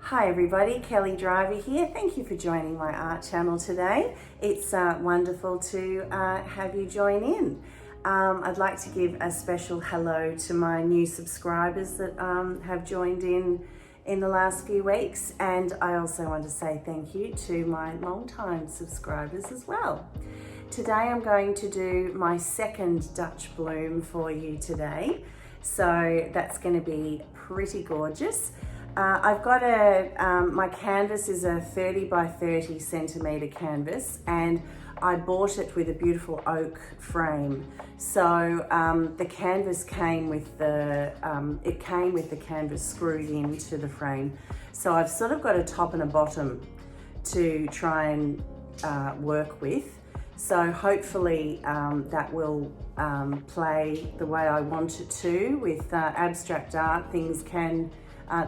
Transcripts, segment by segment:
Hi everybody, Kelly Driver here. Thank you for joining my art channel today. It's wonderful to have you join in. I'd like to give a special hello to my new subscribers that have joined in the last few weeks, and I also want to say thank you to my long-time subscribers as well. Today I'm going to do my second Dutch Bloom for you today, so that's going to be pretty gorgeous. I've got my canvas is a 30 by 30 centimeter canvas, and I bought it with a beautiful oak frame. So the canvas came with the canvas screwed into the frame. So I've sort of got a top and a bottom to try and work with. So hopefully that will play the way I want it to with abstract art. Things can.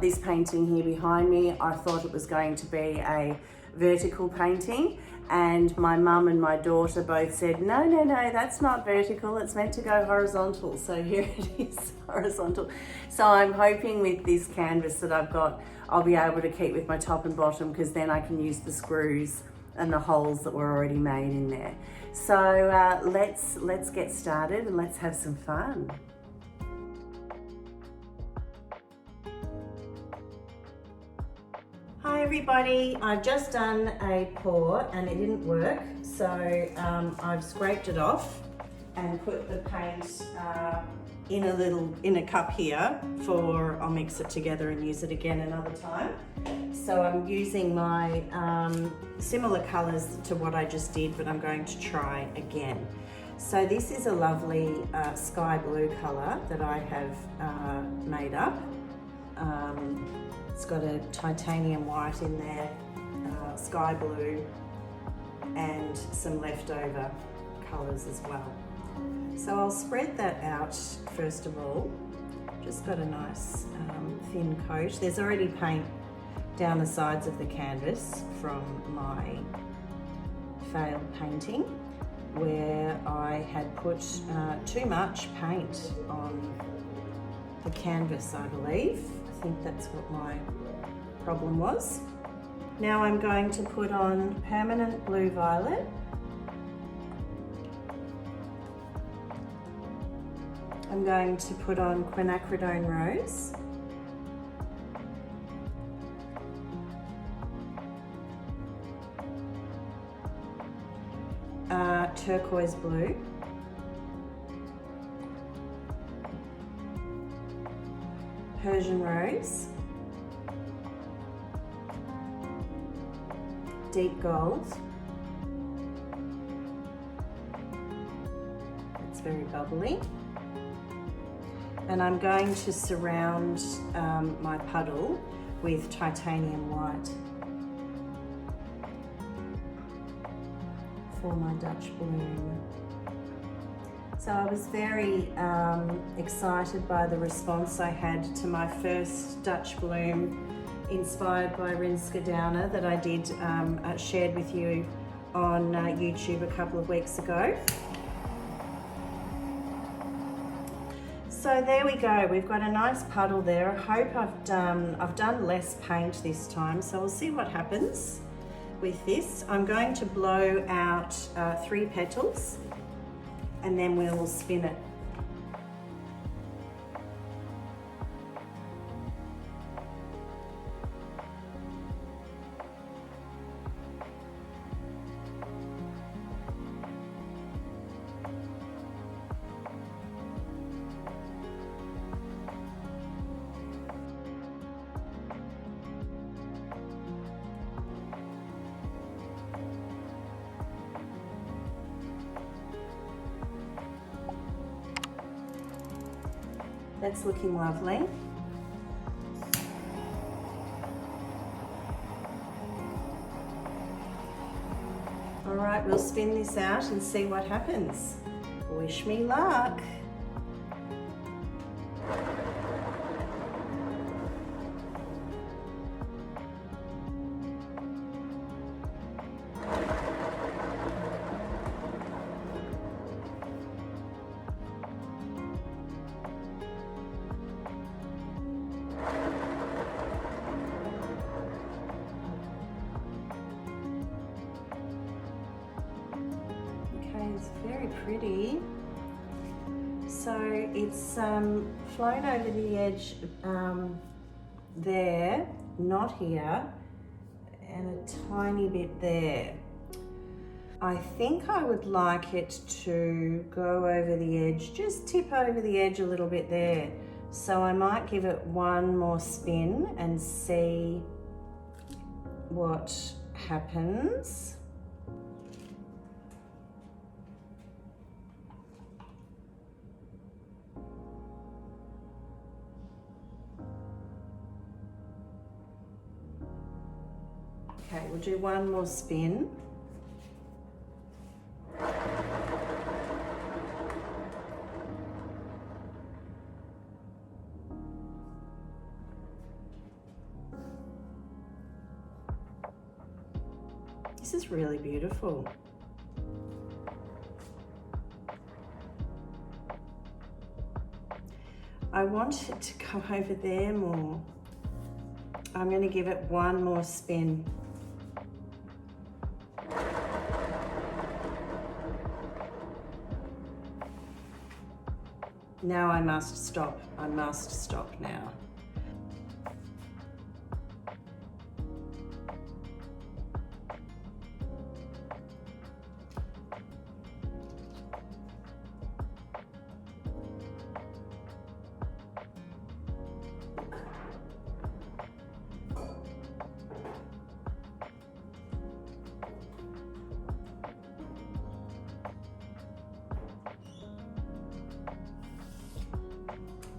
This painting here behind me, I thought it was going to be a vertical painting, and my mum and my daughter both said, no, that's not vertical, it's meant to go horizontal. So here it is, horizontal. So I'm hoping with this canvas that I've got, I'll be able to keep with my top and bottom, because then I can use the screws and the holes that were already made in there. So let's get started and let's have some fun. Hi everybody, I've just done a pour and it didn't work, so I've scraped it off and put the paint in a cup here I'll mix it together and use it again another time. So I'm using my similar colours to what I just did, but I'm going to try again. So this is a lovely sky blue colour that I have made up. It's got a titanium white in there, sky blue, and some leftover colours as well. So I'll spread that out first of all. Just got a nice thin coat. There's already paint down the sides of the canvas from my failed painting, where I had put too much paint on the canvas, I believe. I think that's what my problem was. Now I'm going to put on permanent blue violet. I'm going to put on quinacridone rose. Turquoise blue. Persian rose, deep gold, it's very bubbly, and I'm going to surround my puddle with titanium white for my Dutch Bloom. So I was very excited by the response I had to my first Dutch Bloom inspired by Rinske Downer that I did shared with you on YouTube a couple of weeks ago. So there we go, we've got a nice puddle there. I hope I've done less paint this time, so we'll see what happens with this. I'm going to blow out 3 petals, and then we'll spin it. That's looking lovely. All right, we'll spin this out and see what happens. Wish me luck. pretty. So it's flown over the edge there, not here, and a tiny bit there. I think I would like it to go over the edge, just tip over the edge a little bit there. So I might give it one more spin and see what happens. Okay, we'll do one more spin. This is really beautiful. I want it to go over there more. I'm going to give it one more spin. Now I must stop. I must stop now.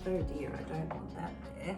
Oh dear, I don't want that there.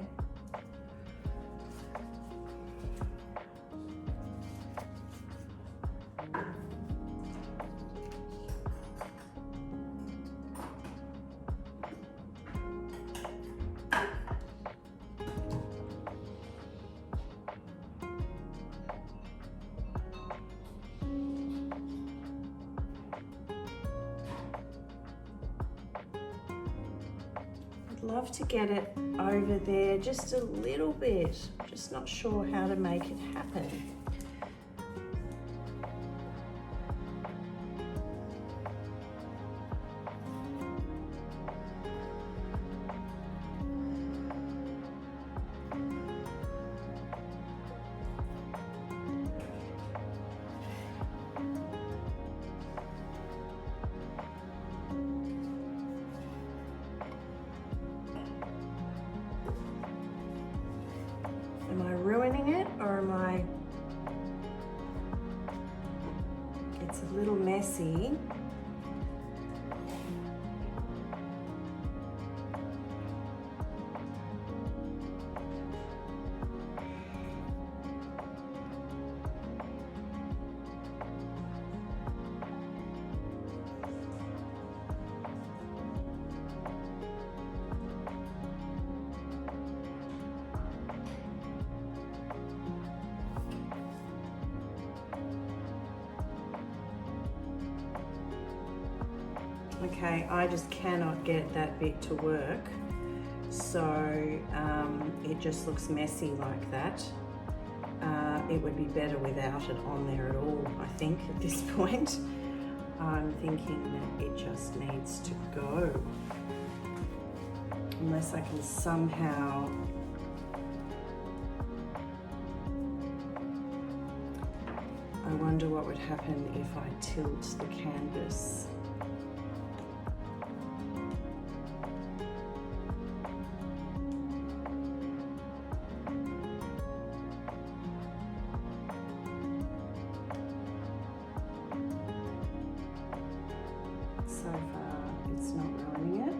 Love to get it over there just a little bit. Just not sure how to make it happen. Am I ruining it, or am I... It's a little messy. Okay, I just cannot get that bit to work, so it just looks messy like that. It would be better without it on there at all, I think, at this point. I'm thinking that it just needs to go. Unless I can somehow... I wonder what would happen if I tilt the canvas. So far, it's not ruining it.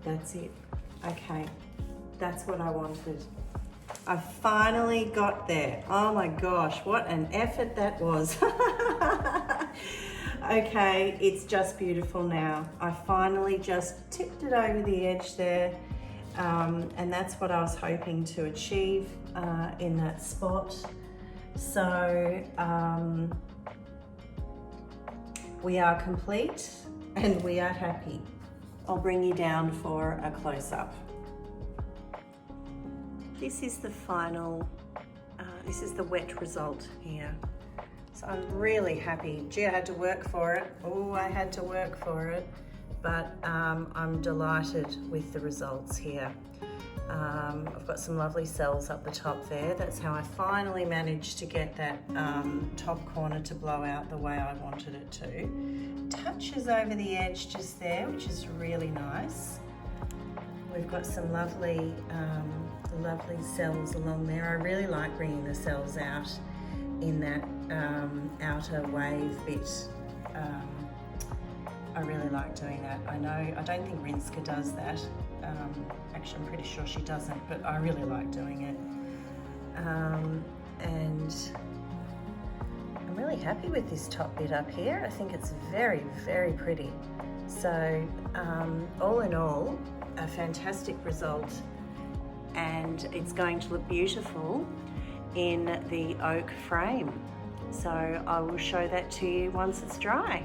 That's it. Okay, that's what I wanted. I finally got there. Oh my gosh, what an effort that was. Okay, it's just beautiful now. I finally just tipped it over the edge there, and that's what I was hoping to achieve in that spot. So we are complete and we are happy. I'll bring you down for a close-up. This is the final, this is the wet result here. So I'm really happy. Gee, I had to work for it. Oh, I had to work for it. But I'm delighted with the results here. I've got some lovely cells up the top there. That's how I finally managed to get that top corner to blow out the way I wanted it to. Touches over the edge just there, which is really nice. We've got some lovely, lovely cells along there. I really like bringing the cells out in that outer wave bit. I really like doing that. I don't think Rinska does that. Actually, I'm pretty sure she doesn't, but I really like doing it. And I'm really happy with this top bit up here. I think it's very, very pretty. So all in all, a fantastic result, and it's going to look beautiful in the oak frame. So I will show that to you once it's dry.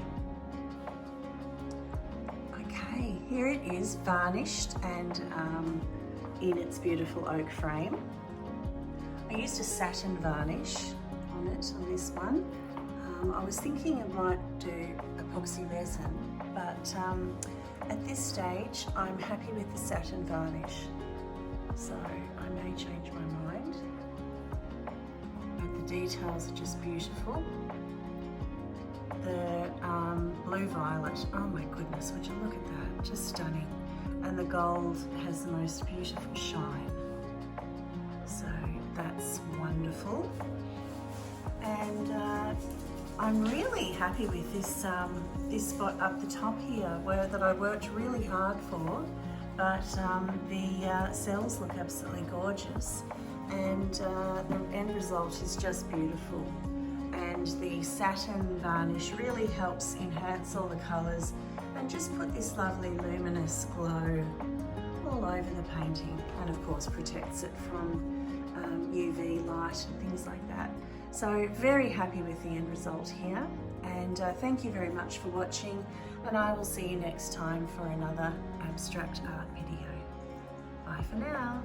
Okay, here it is varnished and in its beautiful oak frame. I used a satin varnish on it, on this one. I was thinking I might do epoxy resin, but at this stage I'm happy with the satin varnish. So I may change my mind. But the details are just beautiful. The blue violet, oh my goodness, would you look at that, just stunning. And the gold has the most beautiful shine. So that's wonderful. And I'm really happy with this this spot up the top here, that I worked really hard for, but the cells look absolutely gorgeous, and the end result is just beautiful. And the satin varnish really helps enhance all the colours and just put this lovely luminous glow all over the painting, and of course protects it from UV light and things like that. So very happy with the end result here, and thank you very much for watching, and I will see you next time for another abstract art video. Bye for now.